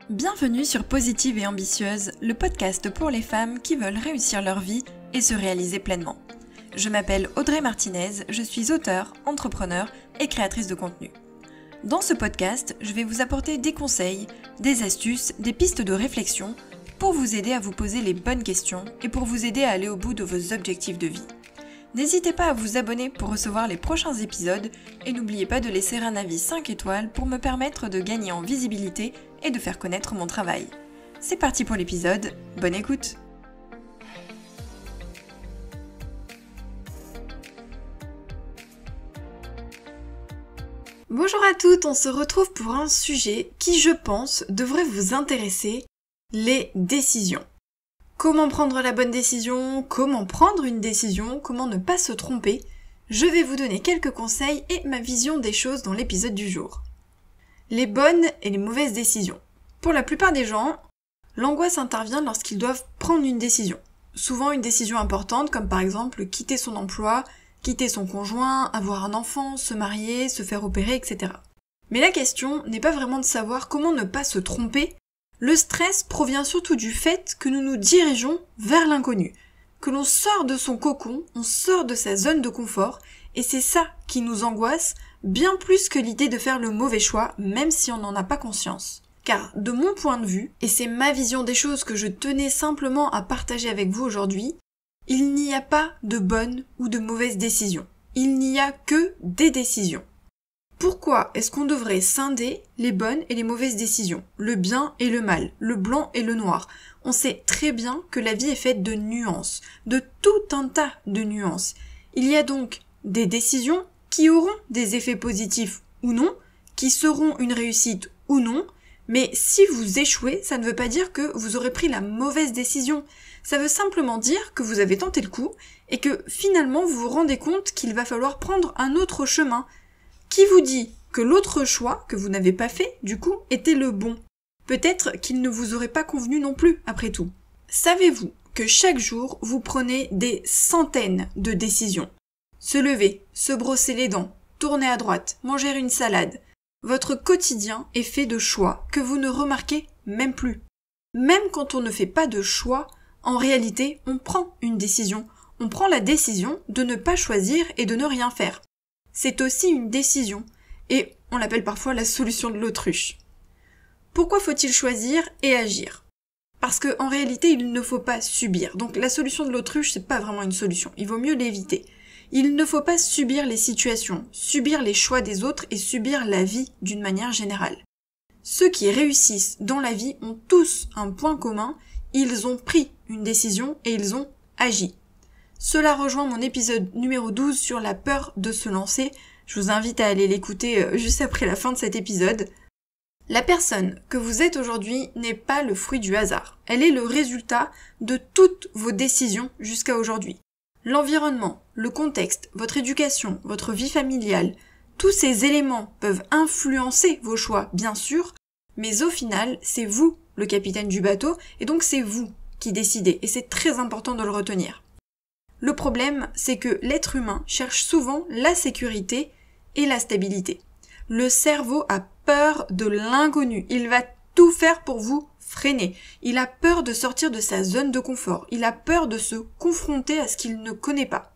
Bienvenue sur Positive et Ambitieuse, le podcast pour les femmes qui veulent réussir leur vie et se réaliser pleinement. Je m'appelle Audrey Martinez, je suis auteure, entrepreneur et créatrice de contenu. Dans ce podcast, je vais vous apporter des conseils, des astuces, des pistes de réflexion pour vous aider à vous poser les bonnes questions et pour vous aider à aller au bout de vos objectifs de vie. N'hésitez pas à vous abonner pour recevoir les prochains épisodes et n'oubliez pas de laisser un avis 5 étoiles pour me permettre de gagner en visibilité et de faire connaître mon travail. C'est parti pour l'épisode, bonne écoute! Bonjour à toutes, on se retrouve pour un sujet qui, je pense, devrait vous intéresser, les décisions. Comment prendre la bonne décision, comment prendre une décision, comment ne pas se tromper. Je vais vous donner quelques conseils et ma vision des choses dans l'épisode du jour. Les bonnes et les mauvaises décisions. Pour la plupart des gens, l'angoisse intervient lorsqu'ils doivent prendre une décision. Souvent une décision importante comme par exemple quitter son emploi, quitter son conjoint, avoir un enfant, se marier, se faire opérer, etc. Mais la question n'est pas vraiment de savoir comment ne pas se tromper. Le stress provient surtout du fait que nous nous dirigeons vers l'inconnu, que l'on sort de son cocon, on sort de sa zone de confort, et c'est ça qui nous angoisse bien plus que l'idée de faire le mauvais choix, même si on n'en a pas conscience. Car de mon point de vue, et c'est ma vision des choses que je tenais simplement à partager avec vous aujourd'hui, il n'y a pas de bonnes ou de mauvaises décisions. Il n'y a que des décisions. Pourquoi est-ce qu'on devrait scinder les bonnes et les mauvaises décisions, le bien et le mal, le blanc et le noir? On sait très bien que la vie est faite de nuances, de tout un tas de nuances. Il y a donc des décisions qui auront des effets positifs ou non, qui seront une réussite ou non, mais si vous échouez, ça ne veut pas dire que vous aurez pris la mauvaise décision. Ça veut simplement dire que vous avez tenté le coup et que finalement vous vous rendez compte qu'il va falloir prendre un autre chemin. Qui vous dit que l'autre choix que vous n'avez pas fait, du coup, était le bon? Peut-être qu'il ne vous aurait pas convenu non plus, après tout. Savez-vous que chaque jour, vous prenez des centaines de décisions? Se lever, se brosser les dents, tourner à droite, manger une salade. Votre quotidien est fait de choix que vous ne remarquez même plus. Même quand on ne fait pas de choix, en réalité, on prend une décision. On prend la décision de ne pas choisir et de ne rien faire. C'est aussi une décision, et on l'appelle parfois la solution de l'autruche. Pourquoi faut-il choisir et agir? Parce qu'en réalité, il ne faut pas subir. Donc la solution de l'autruche, c'est pas vraiment une solution. Il vaut mieux l'éviter. Il ne faut pas subir les situations, subir les choix des autres et subir la vie d'une manière générale. Ceux qui réussissent dans la vie ont tous un point commun, ils ont pris une décision et ils ont agi. Cela rejoint mon épisode numéro 12 sur la peur de se lancer. Je vous invite à aller l'écouter juste après la fin de cet épisode. La personne que vous êtes aujourd'hui n'est pas le fruit du hasard. Elle est le résultat de toutes vos décisions jusqu'à aujourd'hui. L'environnement, le contexte, votre éducation, votre vie familiale, tous ces éléments peuvent influencer vos choix, bien sûr, mais au final, c'est vous le capitaine du bateau, et donc c'est vous qui décidez, et c'est très important de le retenir. Le problème, c'est que l'être humain cherche souvent la sécurité et la stabilité. Le cerveau a peur de l'inconnu. Il va tout faire pour vous freiner. Il a peur de sortir de sa zone de confort. Il a peur de se confronter à ce qu'il ne connaît pas.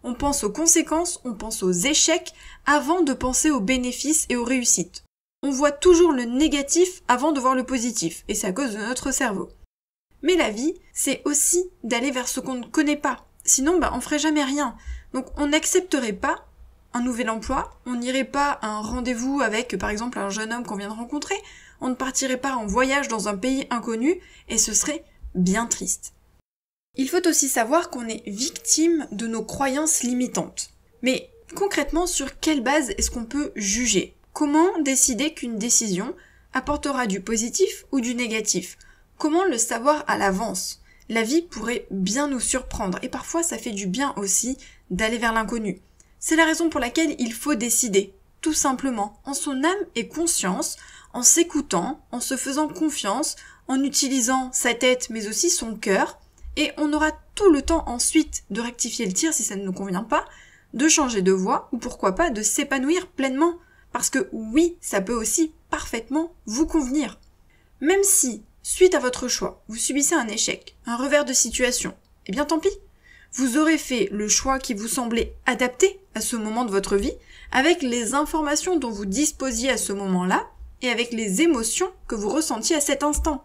On pense aux conséquences, on pense aux échecs avant de penser aux bénéfices et aux réussites. On voit toujours le négatif avant de voir le positif, et c'est à cause de notre cerveau. Mais la vie, c'est aussi d'aller vers ce qu'on ne connaît pas. Sinon, on ferait jamais rien. Donc, on n'accepterait pas un nouvel emploi, on n'irait pas à un rendez-vous avec, par exemple, un jeune homme qu'on vient de rencontrer, on ne partirait pas en voyage dans un pays inconnu, et ce serait bien triste. Il faut aussi savoir qu'on est victime de nos croyances limitantes. Mais concrètement, sur quelle base est-ce qu'on peut juger? Comment décider qu'une décision apportera du positif ou du négatif? Comment le savoir à l'avance? La vie pourrait bien nous surprendre et parfois ça fait du bien aussi d'aller vers l'inconnu. C'est la raison pour laquelle il faut décider, tout simplement, en son âme et conscience, en s'écoutant, en se faisant confiance, en utilisant sa tête mais aussi son cœur, et on aura tout le temps ensuite de rectifier le tir si ça ne nous convient pas, de changer de voie ou pourquoi pas de s'épanouir pleinement, parce que oui, ça peut aussi parfaitement vous convenir. Même si, suite à votre choix, vous subissez un échec, un revers de situation, eh bien tant pis. Vous aurez fait le choix qui vous semblait adapté à ce moment de votre vie, avec les informations dont vous disposiez à ce moment-là, et avec les émotions que vous ressentiez à cet instant.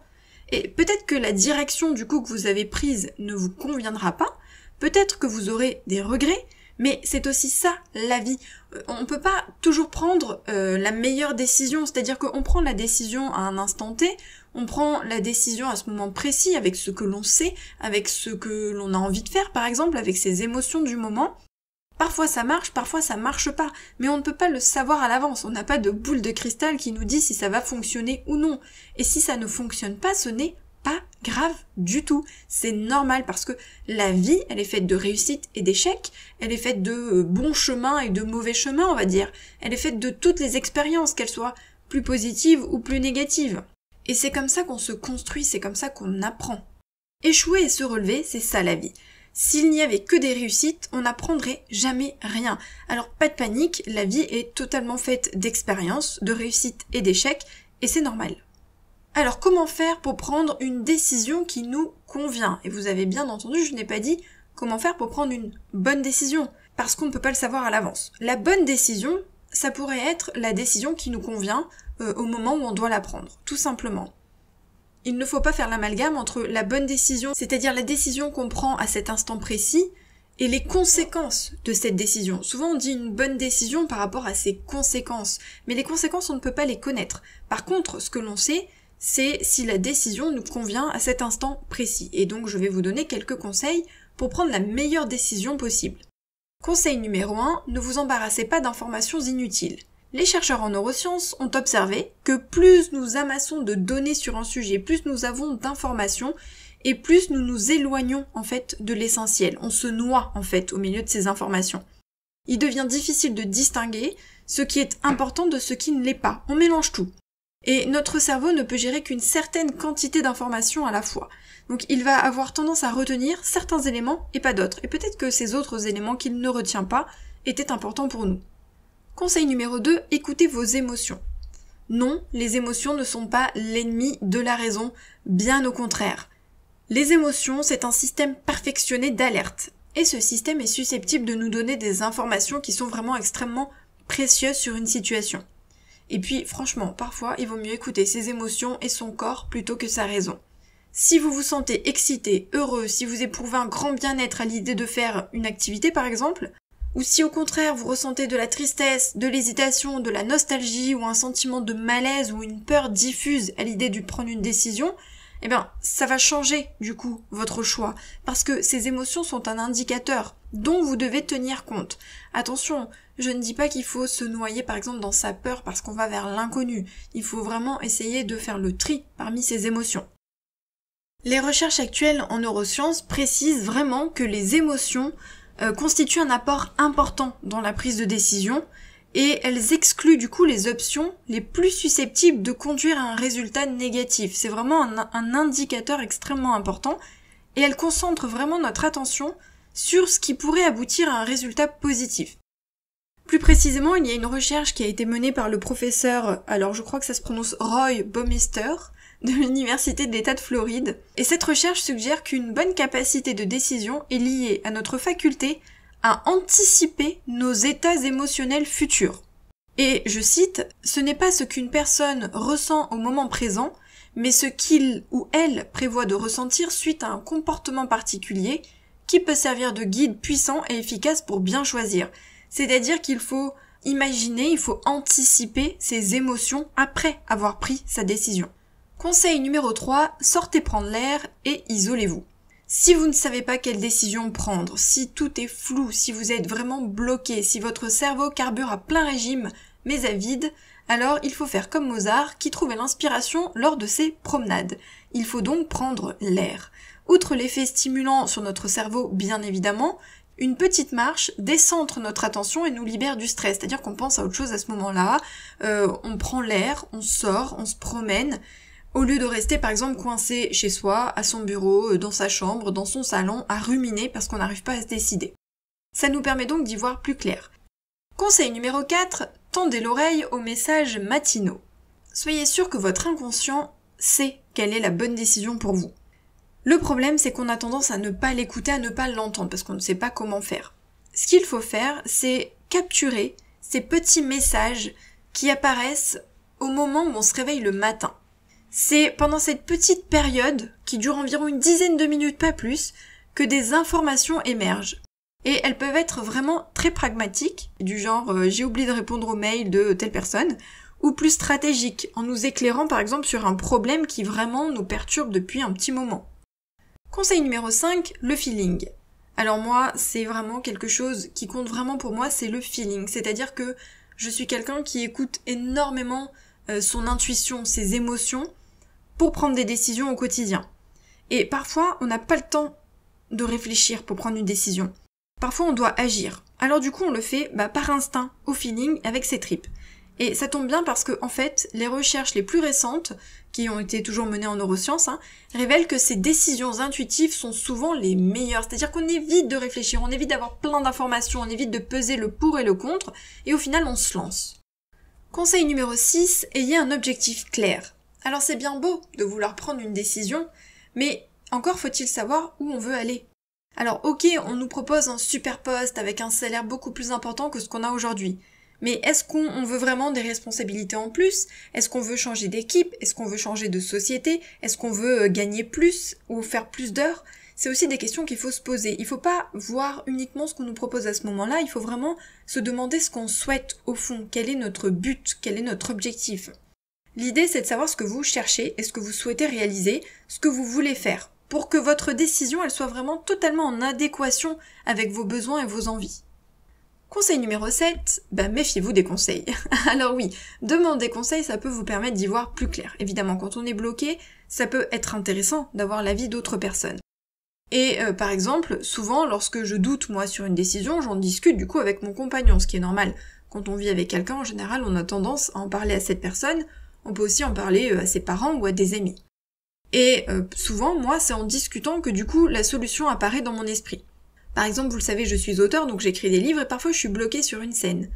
Et peut-être que la direction du coup que vous avez prise ne vous conviendra pas, peut-être que vous aurez des regrets, mais c'est aussi ça, la vie. On ne peut pas toujours prendre la meilleure décision, c'est-à-dire qu'on prend la décision à un instant T, on prend la décision à ce moment précis, avec ce que l'on sait, avec ce que l'on a envie de faire par exemple, avec ses émotions du moment. Parfois ça marche, parfois ça marche pas, mais on ne peut pas le savoir à l'avance, on n'a pas de boule de cristal qui nous dit si ça va fonctionner ou non. Et si ça ne fonctionne pas, ce n'est pas grave du tout. C'est normal parce que la vie, elle est faite de réussites et d'échecs, elle est faite de bons chemins et de mauvais chemins, on va dire. Elle est faite de toutes les expériences, qu'elles soient plus positives ou plus négatives. Et c'est comme ça qu'on se construit, c'est comme ça qu'on apprend. Échouer et se relever, c'est ça la vie. S'il n'y avait que des réussites, on n'apprendrait jamais rien. Alors pas de panique, la vie est totalement faite d'expériences, de réussites et d'échecs, et c'est normal. Alors comment faire pour prendre une décision qui nous convient? Et vous avez bien entendu, je n'ai pas dit comment faire pour prendre une bonne décision, parce qu'on ne peut pas le savoir à l'avance. La bonne décision, ça pourrait être la décision qui nous convient au moment où on doit la prendre, tout simplement. Il ne faut pas faire l'amalgame entre la bonne décision, c'est-à-dire la décision qu'on prend à cet instant précis, et les conséquences de cette décision. Souvent on dit une bonne décision par rapport à ses conséquences, mais les conséquences on ne peut pas les connaître. Par contre, ce que l'on sait, c'est si la décision nous convient à cet instant précis. Et donc je vais vous donner quelques conseils pour prendre la meilleure décision possible. Conseil numéro 1, ne vous embarrassez pas d'informations inutiles. Les chercheurs en neurosciences ont observé que plus nous amassons de données sur un sujet, plus nous avons d'informations, et plus nous nous éloignons en fait de l'essentiel. On se noie en fait au milieu de ces informations. Il devient difficile de distinguer ce qui est important de ce qui ne l'est pas. On mélange tout. Et notre cerveau ne peut gérer qu'une certaine quantité d'informations à la fois. Donc il va avoir tendance à retenir certains éléments et pas d'autres. Et peut-être que ces autres éléments qu'il ne retient pas étaient importants pour nous. Conseil numéro 2, écoutez vos émotions. Non, les émotions ne sont pas l'ennemi de la raison, bien au contraire. Les émotions, c'est un système perfectionné d'alerte. Et ce système est susceptible de nous donner des informations qui sont vraiment extrêmement précieuses sur une situation. Et puis, franchement, parfois, il vaut mieux écouter ses émotions et son corps plutôt que sa raison. Si vous vous sentez excité, heureux, si vous éprouvez un grand bien-être à l'idée de faire une activité par exemple, ou si au contraire vous ressentez de la tristesse, de l'hésitation, de la nostalgie ou un sentiment de malaise ou une peur diffuse à l'idée de prendre une décision, eh bien, ça va changer, du coup, votre choix. Parce que ces émotions sont un indicateur dont vous devez tenir compte. Attention, je ne dis pas qu'il faut se noyer, par exemple, dans sa peur parce qu'on va vers l'inconnu. Il faut vraiment essayer de faire le tri parmi ces émotions. Les recherches actuelles en neurosciences précisent vraiment que les émotions constituent un apport important dans la prise de décision, et elles excluent du coup les options les plus susceptibles de conduire à un résultat négatif. C'est vraiment un indicateur extrêmement important, et elles concentrent vraiment notre attention sur ce qui pourrait aboutir à un résultat positif. Plus précisément, il y a une recherche qui a été menée par le professeur, alors je crois que ça se prononce Roy Baumeister, de l'Université de l'État de Floride, et cette recherche suggère qu'une bonne capacité de décision est liée à notre faculté à anticiper nos états émotionnels futurs. Et je cite, « Ce n'est pas ce qu'une personne ressent au moment présent, mais ce qu'il ou elle prévoit de ressentir suite à un comportement particulier qui peut servir de guide puissant et efficace pour bien choisir. » C'est-à-dire qu'il faut imaginer, il faut anticiper ses émotions après avoir pris sa décision. Conseil numéro 3, sortez prendre l'air et isolez-vous. Si vous ne savez pas quelle décision prendre, si tout est flou, si vous êtes vraiment bloqué, si votre cerveau carbure à plein régime mais à vide, alors il faut faire comme Mozart qui trouvait l'inspiration lors de ses promenades. Il faut donc prendre l'air. Outre l'effet stimulant sur notre cerveau, bien évidemment, une petite marche décentre notre attention et nous libère du stress, c'est-à-dire qu'on pense à autre chose à ce moment-là, on prend l'air, on sort, on se promène, au lieu de rester par exemple coincé chez soi, à son bureau, dans sa chambre, dans son salon, à ruminer parce qu'on n'arrive pas à se décider. Ça nous permet donc d'y voir plus clair. Conseil numéro 4, tendez l'oreille aux messages matinaux. Soyez sûr que votre inconscient sait quelle est la bonne décision pour vous. Le problème, c'est qu'on a tendance à ne pas l'écouter, à ne pas l'entendre, parce qu'on ne sait pas comment faire. Ce qu'il faut faire, c'est capturer ces petits messages qui apparaissent au moment où on se réveille le matin. C'est pendant cette petite période, qui dure environ une dizaine de minutes, pas plus, que des informations émergent. Et elles peuvent être vraiment très pragmatiques, du genre j'ai oublié de répondre au mail de telle personne, ou plus stratégiques, en nous éclairant par exemple sur un problème qui vraiment nous perturbe depuis un petit moment. Conseil numéro 5, le feeling. Alors moi, c'est vraiment quelque chose qui compte vraiment pour moi, c'est le feeling. C'est-à-dire que je suis quelqu'un qui écoute énormément son intuition, ses émotions, pour prendre des décisions au quotidien. Et parfois, on n'a pas le temps de réfléchir pour prendre une décision. Parfois, on doit agir. Alors du coup, on le fait par instinct, au feeling, avec ses tripes. Et ça tombe bien parce que, en fait, les recherches les plus récentes, qui ont été toujours menées en neurosciences, révèlent que ces décisions intuitives sont souvent les meilleures. C'est-à-dire qu'on évite de réfléchir, on évite d'avoir plein d'informations, on évite de peser le pour et le contre, et au final, on se lance. Conseil numéro 6, ayez un objectif clair. Alors c'est bien beau de vouloir prendre une décision, mais encore faut-il savoir où on veut aller. Alors ok, on nous propose un super poste avec un salaire beaucoup plus important que ce qu'on a aujourd'hui. Mais est-ce qu'on veut vraiment des responsabilités en plus? Est-ce qu'on veut changer d'équipe? Est-ce qu'on veut changer de société? Est-ce qu'on veut gagner plus ou faire plus d'heures? C'est aussi des questions qu'il faut se poser. Il faut pas voir uniquement ce qu'on nous propose à ce moment-là, il faut vraiment se demander ce qu'on souhaite au fond, quel est notre but, quel est notre objectif. L'idée, c'est de savoir ce que vous cherchez et ce que vous souhaitez réaliser, ce que vous voulez faire, pour que votre décision, elle soit vraiment totalement en adéquation avec vos besoins et vos envies. Conseil numéro 7, méfiez-vous des conseils. Alors oui, demander conseil, ça peut vous permettre d'y voir plus clair. Évidemment, quand on est bloqué, ça peut être intéressant d'avoir l'avis d'autres personnes. Et par exemple, souvent, lorsque je doute, moi, sur une décision, j'en discute du coup avec mon compagnon, ce qui est normal. Quand on vit avec quelqu'un, en général, on a tendance à en parler à cette personne. On peut aussi en parler à ses parents ou à des amis. Et souvent, moi, c'est en discutant que du coup, la solution apparaît dans mon esprit. Par exemple, vous le savez, je suis auteur, donc j'écris des livres et parfois je suis bloquée sur une scène.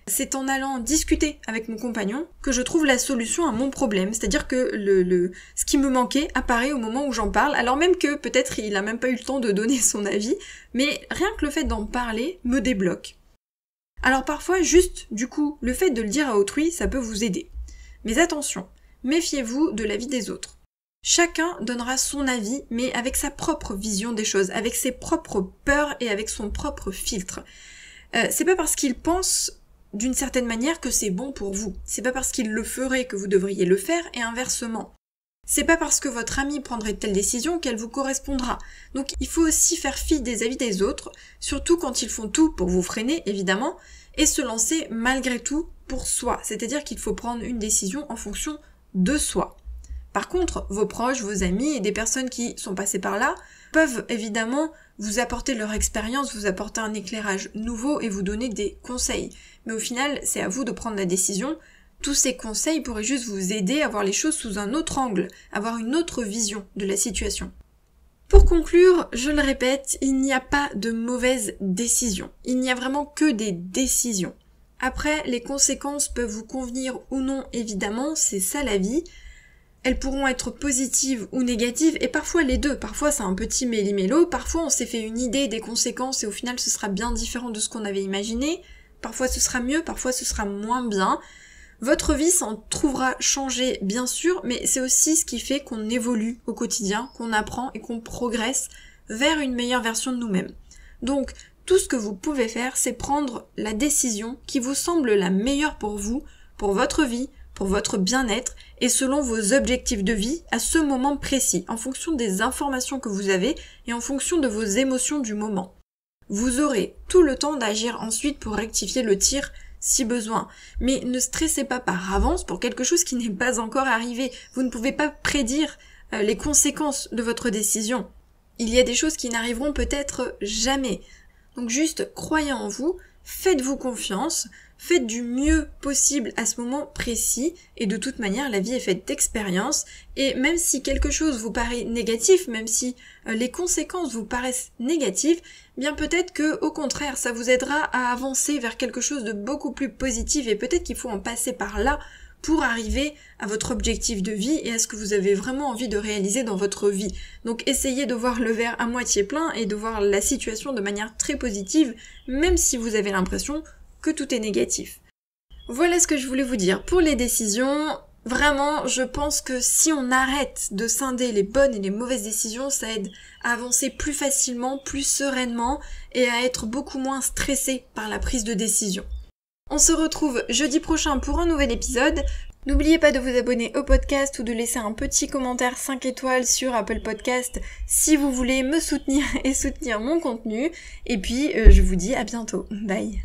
C'est en allant discuter avec mon compagnon que je trouve la solution à mon problème. C'est-à-dire que ce qui me manquait apparaît au moment où j'en parle, alors même que peut-être il a même pas eu le temps de donner son avis, mais rien que le fait d'en parler me débloque. Alors parfois, juste, du coup, le fait de le dire à autrui, ça peut vous aider. Mais attention, méfiez-vous de l'avis des autres. Chacun donnera son avis, mais avec sa propre vision des choses, avec ses propres peurs et avec son propre filtre. C'est pas parce qu'il pense d'une certaine manière que c'est bon pour vous. C'est pas parce qu'il le ferait que vous devriez le faire, et inversement. C'est pas parce que votre ami prendrait telle décision qu'elle vous correspondra. Donc il faut aussi faire fi des avis des autres, surtout quand ils font tout pour vous freiner, évidemment, et se lancer malgré tout pour soi. C'est-à-dire qu'il faut prendre une décision en fonction de soi. Par contre, vos proches, vos amis et des personnes qui sont passées par là peuvent évidemment vous apporter leur expérience, vous apporter un éclairage nouveau et vous donner des conseils. Mais au final, c'est à vous de prendre la décision. Tous ces conseils pourraient juste vous aider à voir les choses sous un autre angle, avoir une autre vision de la situation. Pour conclure, je le répète, il n'y a pas de mauvaises décisions. Il n'y a vraiment que des décisions. Après, les conséquences peuvent vous convenir ou non, évidemment, c'est ça la vie. Elles pourront être positives ou négatives, et parfois les deux. Parfois c'est un petit méli-mélo, parfois on s'est fait une idée des conséquences et au final ce sera bien différent de ce qu'on avait imaginé. Parfois ce sera mieux, parfois ce sera moins bien. Votre vie s'en trouvera changée, bien sûr, mais c'est aussi ce qui fait qu'on évolue au quotidien, qu'on apprend et qu'on progresse vers une meilleure version de nous-mêmes. Donc, tout ce que vous pouvez faire, c'est prendre la décision qui vous semble la meilleure pour vous, pour votre vie, pour votre bien-être et selon vos objectifs de vie à ce moment précis, en fonction des informations que vous avez et en fonction de vos émotions du moment. Vous aurez tout le temps d'agir ensuite pour rectifier le tir si besoin. Mais ne stressez pas par avance pour quelque chose qui n'est pas encore arrivé. Vous ne pouvez pas prédire les conséquences de votre décision. Il y a des choses qui n'arriveront peut-être jamais. Donc juste croyez en vous, faites-vous confiance, faites du mieux possible à ce moment précis, et de toute manière la vie est faite d'expériences, et même si quelque chose vous paraît négatif, même si les conséquences vous paraissent négatives, bien peut-être que au contraire ça vous aidera à avancer vers quelque chose de beaucoup plus positif, et peut-être qu'il faut en passer par là pour arriver à votre objectif de vie et à ce que vous avez vraiment envie de réaliser dans votre vie. Donc essayez de voir le verre à moitié plein et de voir la situation de manière très positive, même si vous avez l'impression que tout est négatif. Voilà ce que je voulais vous dire pour les décisions. Vraiment, je pense que si on arrête de scinder les bonnes et les mauvaises décisions, ça aide à avancer plus facilement, plus sereinement et à être beaucoup moins stressé par la prise de décision. On se retrouve jeudi prochain pour un nouvel épisode. N'oubliez pas de vous abonner au podcast ou de laisser un petit commentaire 5 étoiles sur Apple Podcast si vous voulez me soutenir et soutenir mon contenu. Et puis, je vous dis à bientôt. Bye.